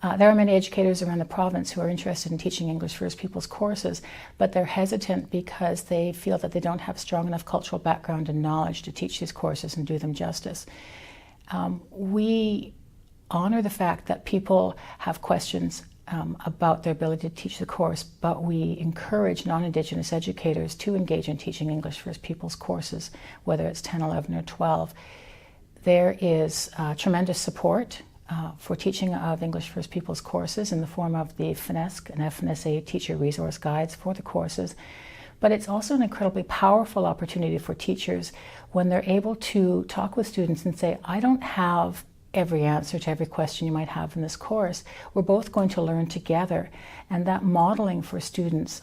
There are many educators around the province who are interested in teaching English First Peoples courses, but they're hesitant because they feel that they don't have strong enough cultural background and knowledge to teach these courses and do them justice. We honor the fact that people have questions about their ability to teach the course, but we encourage non-Indigenous educators to engage in teaching English First Peoples courses, whether it's 10, 11, or 12. There is tremendous support for teaching of English First Peoples courses in the form of the FNESC and FNSA teacher resource guides for the courses. But it's also an incredibly powerful opportunity for teachers when they're able to talk with students and say, I don't have every answer to every question you might have in this course. We're both going to learn together. And that modeling for students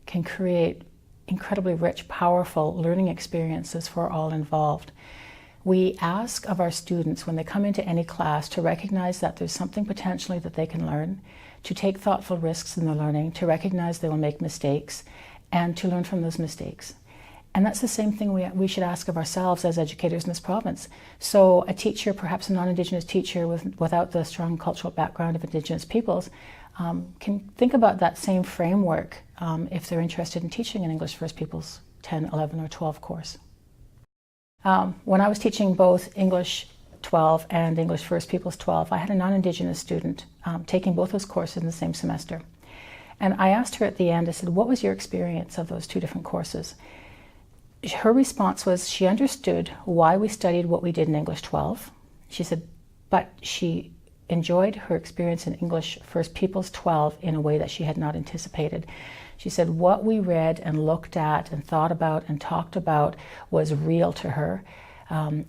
can create incredibly rich, powerful learning experiences for all involved. We ask of our students when they come into any class to recognize that there's something potentially that they can learn, to take thoughtful risks in their learning, to recognize they will make mistakes, and to learn from those mistakes. And that's the same thing we should ask of ourselves as educators in this province. So a teacher, perhaps a non-Indigenous teacher without the strong cultural background of Indigenous peoples, can think about that same framework if they're interested in teaching an English First Peoples 10, 11, or 12 course. When I was teaching both English 12 and English First Peoples 12, I had a non-Indigenous student taking both those courses in the same semester. And I asked her at the end, I said, what was your experience of those two different courses? Her response was she understood why we studied what we did in English 12. She said, but she enjoyed her experience in English First Peoples 12 in a way that she had not anticipated. She said what we read and looked at and thought about and talked about was real to her.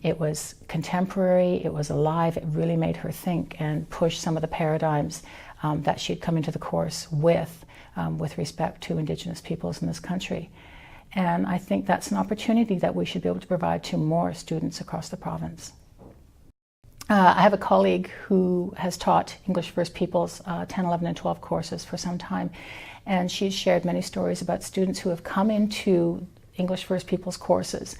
It was contemporary, it was alive, it really made her think and push some of the paradigms that she'd come into the course with respect to Indigenous peoples in this country. And I think that's an opportunity that we should be able to provide to more students across the province. I have a colleague who has taught English First Peoples 10, 11, and 12 courses for some time, and she's shared many stories about students who have come into English First Peoples courses.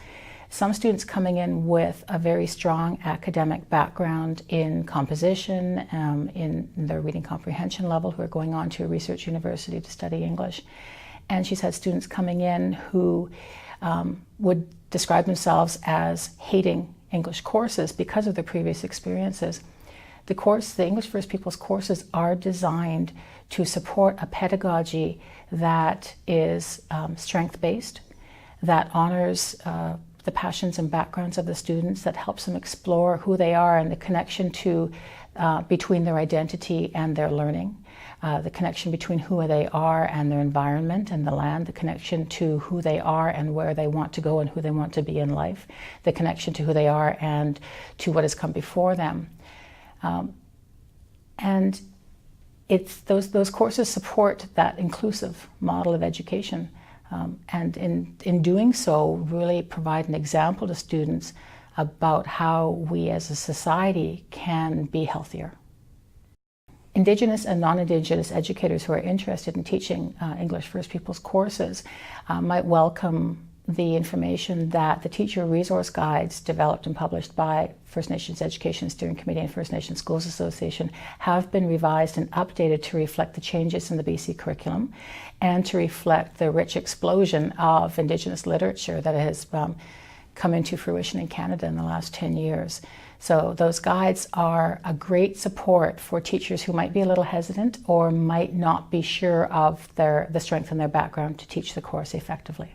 Some students coming in with a very strong academic background in composition, in their reading comprehension level, who are going on to a research university to study English. And she's had students coming in who would describe themselves as hating English courses because of their previous experiences. The English First Peoples courses are designed to support a pedagogy that is strength-based, that honors the passions and backgrounds of the students, that helps them explore who they are and the connection between their identity and their learning. The connection between who they are and their environment and the land, the connection to who they are and where they want to go and who they want to be in life, the connection to who they are and to what has come before them. And those courses support that inclusive model of education, and in doing so really provide an example to students about how we as a society can be healthier. Indigenous and non-Indigenous educators who are interested in teaching English First Peoples courses might welcome the information that the teacher resource guides developed and published by First Nations Education Steering Committee and First Nations Schools Association have been revised and updated to reflect the changes in the BC curriculum and to reflect the rich explosion of Indigenous literature that has come into fruition in Canada in the last 10 years. So those guides are a great support for teachers who might be a little hesitant or might not be sure of the strength in their background to teach the course effectively.